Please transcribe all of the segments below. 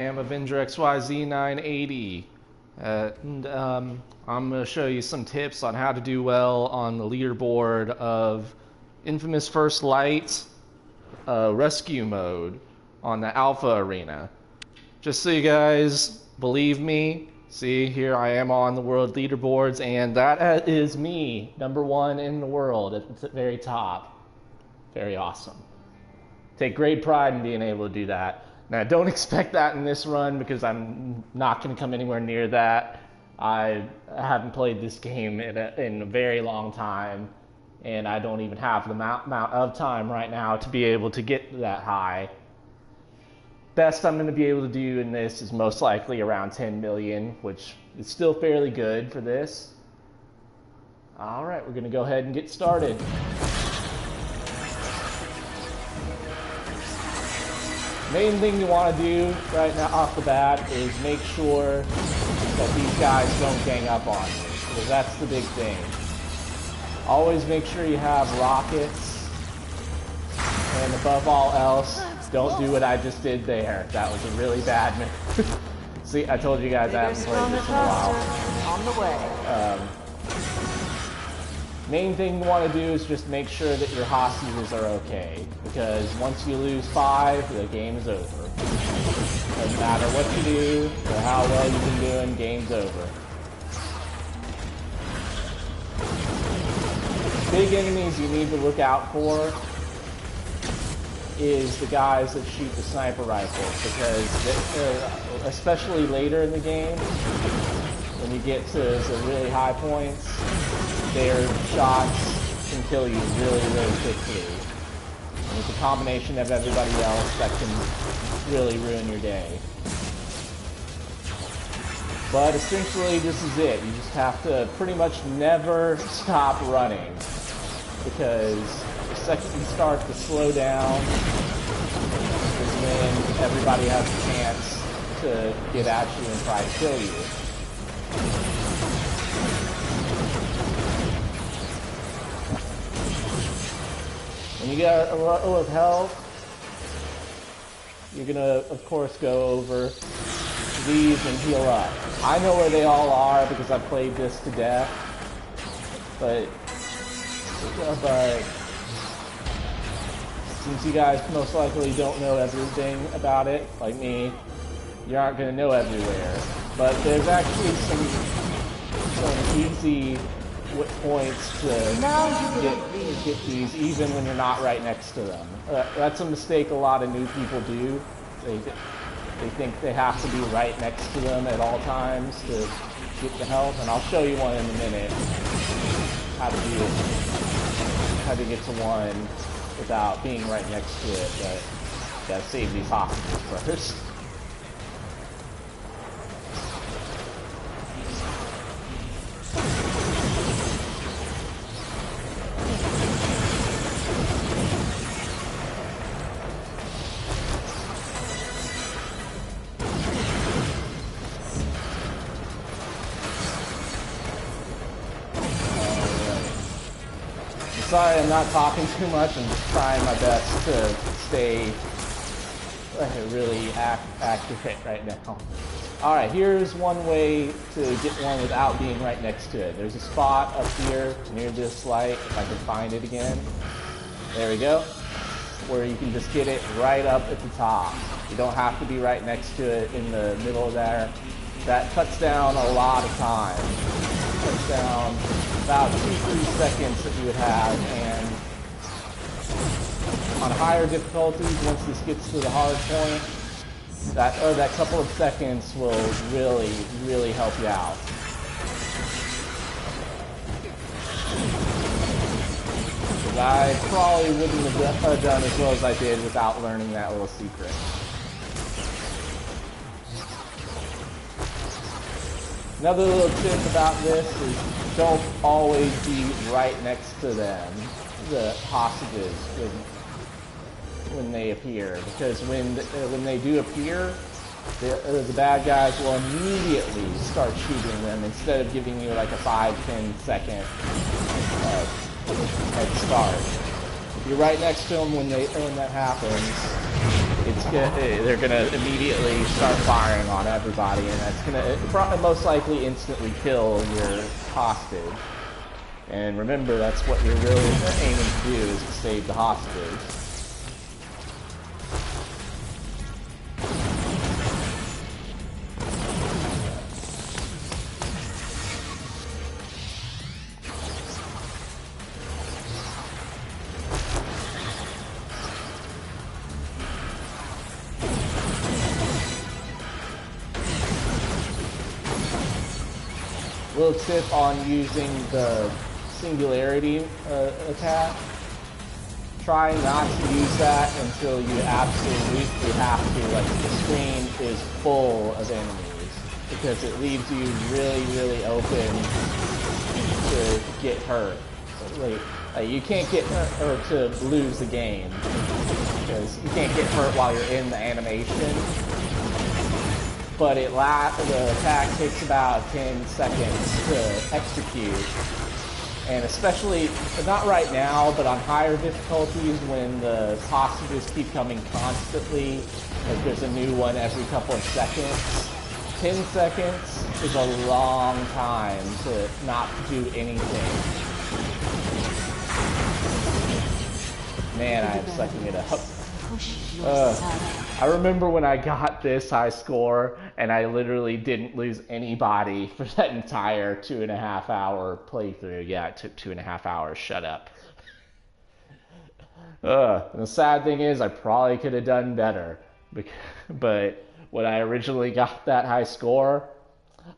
I'm AV3NG3RXYZ980, and I'm going to show you some tips on how to do well on the leaderboard of Infamous First Light Rescue Mode on the Alpha Arena. Just so you guys believe me, see, here I am on the world leaderboards, and that is me, #1 in the world at the very top. Very awesome. Take great pride in being able to do that. Now, don't expect that in this run because I'm not going to come anywhere near that. I haven't played this game in a very long time, and I don't even have the amount of time right now to be able to get that high. Best I'm going to be able to do in this is most likely around 10 million, which is still fairly good for this. All right, we're going to go ahead and get started. Main thing you want to do right now off the bat is make sure that these guys don't gang up on you, because that's the big thing. Always make sure you have rockets, and above all else, don't do what I just did there. That was a really bad move. See, I told you guys I haven't played this in a while. On the way. Main thing you want to do is just make sure that your hostages are okay, because once you lose 5, the game is over. Doesn't matter what you do or how well you've been doing, game's over. Big enemies you need to look out for is the guys that shoot the sniper rifles, because especially later in the game, when you get to some really high points, their shots can kill you really, really quickly. And it's a combination of everybody else that can really ruin your day. But essentially, this is it. You just have to pretty much never stop running, because the second you start to slow down is when everybody has a chance to get at you and try to kill you. When you get a row of health, you're gonna, of course, go over these and heal up. I know where they all are because I've played this to death, but since you guys most likely don't know everything about it, like me, you aren't gonna know everywhere. But there's actually some easy points to get these even when you're not right next to them. That's a mistake a lot of new people do. They think they have to be right next to them at all times to get the health, and I'll show you one in a minute, how to do it, how to get to one without being right next to it, but gotta save these hostages first. Sorry, I'm not talking too much. I'm just trying my best to stay really accurate right now. Alright, here's one way to get one without being right next to it. There's a spot up here near this light, if I can find it again. There we go. Where you can just get it right up at the top. You don't have to be right next to it in the middle there. That cuts down a lot of time. Cuts down about 2-3 seconds that you would have, and on higher difficulties, once this gets to the hard point, that couple of seconds will really, really help you out. Because I probably wouldn't have done as well as I did without learning that little secret. Another little tip about this is don't always be right next to them, the hostages, when they appear, because when they do appear, the bad guys will immediately start shooting them instead of giving you like a 5-10 second head start. If you're right next to them when that happens, they're gonna immediately start firing on everybody, and that's gonna most likely instantly kill your hostage. And remember, that's what you're really aiming to do, is to save the hostage. Little tip on using the singularity attack. Try not to use that until you absolutely have to, like the screen is full of enemies, because it leaves you really, really open to get hurt. Like you can't get hurt or to lose the game, because you can't get hurt while you're in the animation. But the attack takes about 10 seconds to execute. And especially, not right now, but on higher difficulties when the hostages keep coming constantly, like there's a new one every couple of seconds. 10 seconds is a long time to not do anything. Man, I'm sucking it up. I remember when I got this high score and I literally didn't lose anybody for that entire 2.5 hour playthrough. Yeah, it took 2.5 hours. Shut up. And the sad thing is I probably could have done better. But when I originally got that high score,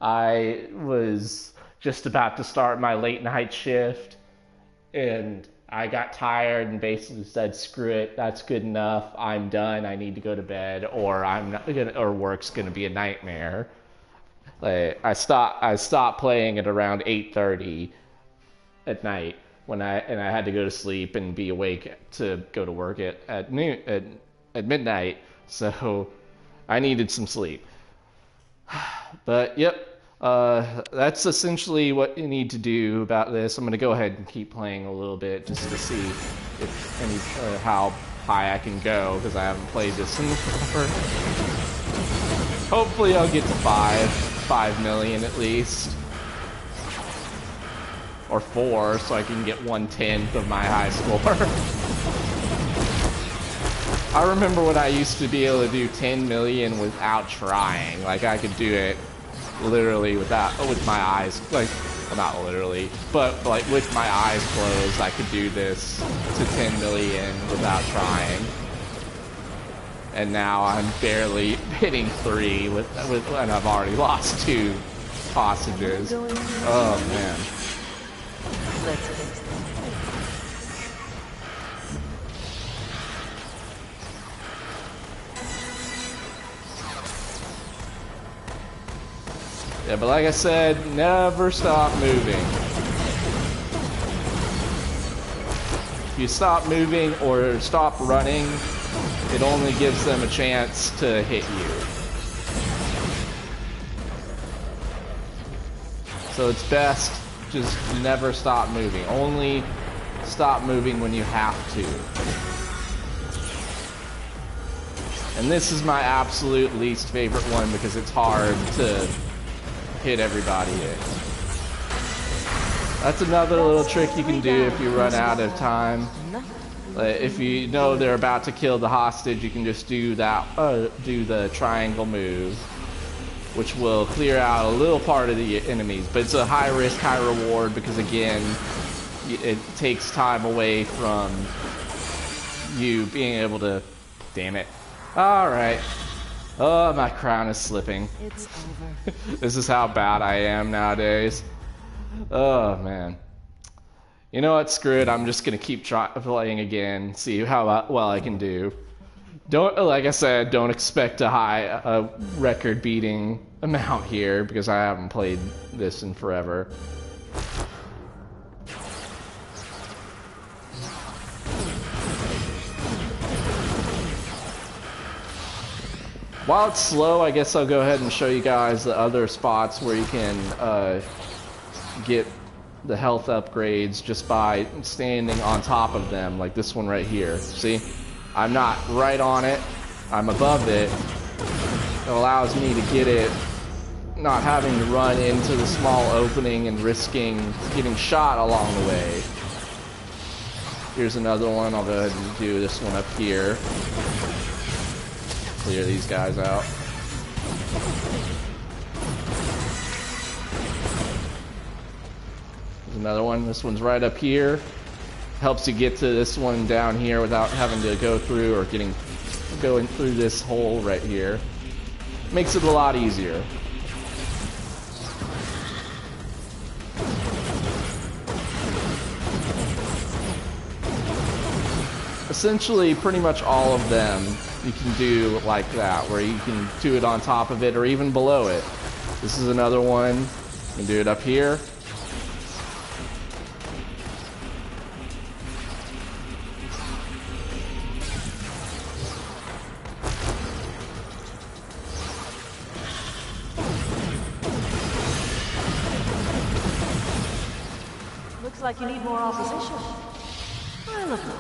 I was just about to start my late night shift, and I got tired and basically said, screw it, that's good enough, I'm done, I need to go to bed, or or work's gonna be a nightmare. Like, I stopped playing at around 8:30 at night when I had to go to sleep and be awake to go to work at midnight, so I needed some sleep. But yep. That's essentially what you need to do about this. I'm going to go ahead and keep playing a little bit just to see if how high I can go, because I haven't played this in forever. Hopefully I'll get to 5 million at least. Or 4, so I can get 1/10 of my high score. I remember when I used to be able to do 10 million without trying. Like, I could do it literally with my eyes, like, well, not literally, but like with my eyes closed, I could do this to 10 million without trying. And now I'm barely hitting 3 and I've already lost 2 hostages. Oh man. Yeah, but like I said, never stop moving. If you stop moving or stop running, it only gives them a chance to hit you. So it's best just never stop moving. Only stop moving when you have to. And this is my absolute least favorite one because it's hard to hit everybody in. That's another little trick you can do if you run out of time. If you know they're about to kill the hostage, you can just do the triangle move, which will clear out a little part of the enemies. But it's a high risk, high reward, because again, it takes time away from you being able to... Damn it. Alright. Oh, my crown is slipping. It's over. This is how bad I am nowadays. Oh, man. You know what? Screw it. I'm just going to keep playing again, see how well I can do. Like I said, don't expect a record-beating amount here, because I haven't played this in forever. While it's slow, I guess I'll go ahead and show you guys the other spots where you can get the health upgrades just by standing on top of them, like this one right here. See? I'm not right on it, I'm above it. It allows me to get it, not having to run into the small opening and risking getting shot along the way. Here's another one. I'll go ahead and do this one up here. Clear these guys out. There's another one. This one's right up here. Helps you get to this one down here without having to go through or going through this hole right here. Makes it a lot easier. Essentially, pretty much all of them you can do like that, where you can do it on top of it or even below it. This is another one. You can do it up here. Looks like you need more opposition. I'll oblige.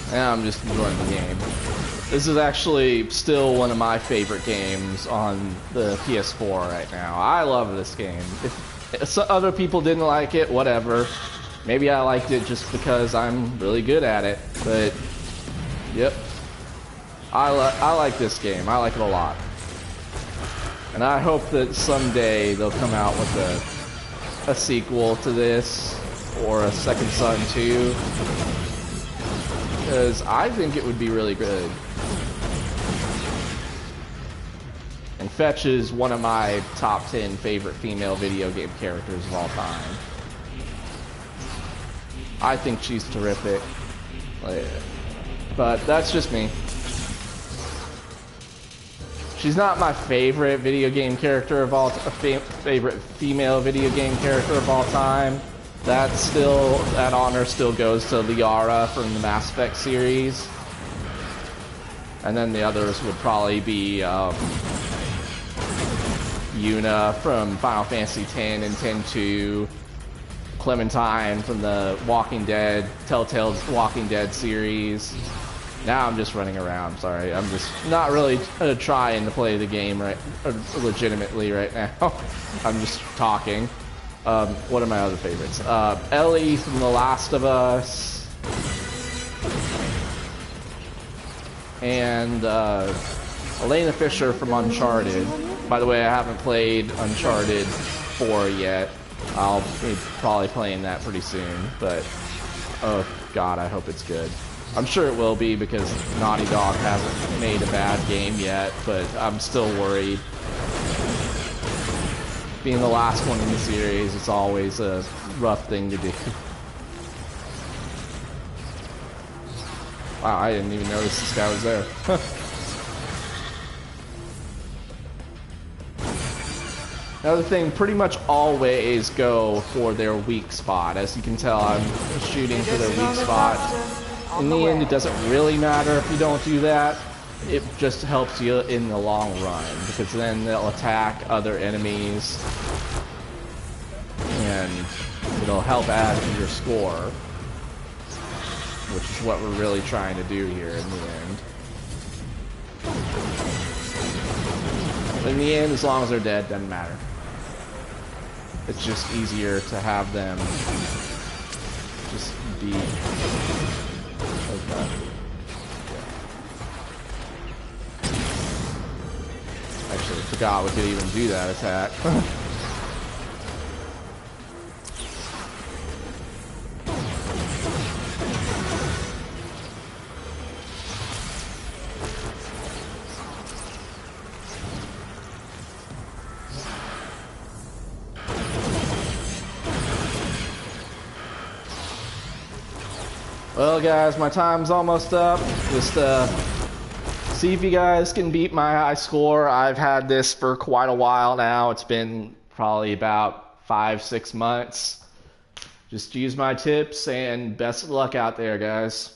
Now I'm just enjoying the game. This is actually still one of my favorite games on the PS4 right now. I love this game. If other people didn't like it, whatever. Maybe I liked it just because I'm really good at it. But, yep. I like this game. I like it a lot. And I hope that someday they'll come out with a sequel to this, or a Second Son 2. Because I think it would be really good. And Fetch is one of my top 10 favorite female video game characters of all time. I think she's terrific. But that's just me. She's not my favorite video game character of all favorite female video game character of all time. That honor still goes to Liara from the Mass Effect series. And then the others would probably be Yuna from Final Fantasy X and X-2, Clementine from the Walking Dead, Telltale's Walking Dead series. Now I'm just running around, sorry. I'm just not really trying to play the game legitimately right now. I'm just talking. What are my other favorites? Ellie from The Last of Us. And Elena Fisher from Uncharted. By the way, I haven't played Uncharted 4 yet. I'll be probably playing that pretty soon, but oh god, I hope it's good. I'm sure it will be because Naughty Dog hasn't made a bad game yet, but I'm still worried. Being the last one in the series, it's always a rough thing to do. Wow, I didn't even notice this guy was there. Another thing, pretty much always go for their weak spot. As you can tell, I'm shooting for their weak spot. In the end, it doesn't really matter if you don't do that. It just helps you in the long run, because then they'll attack other enemies, and it'll help add to your score, which is what we're really trying to do here in the end. But in the end, as long as they're dead, doesn't matter. It's just easier to have them just be okay. Actually, I forgot we could even do that attack. Well, guys, my time's almost up. Just see if you guys can beat my high score. I've had this for quite a while now. It's been probably about 5-6 months. Just use my tips, and best of luck out there, guys.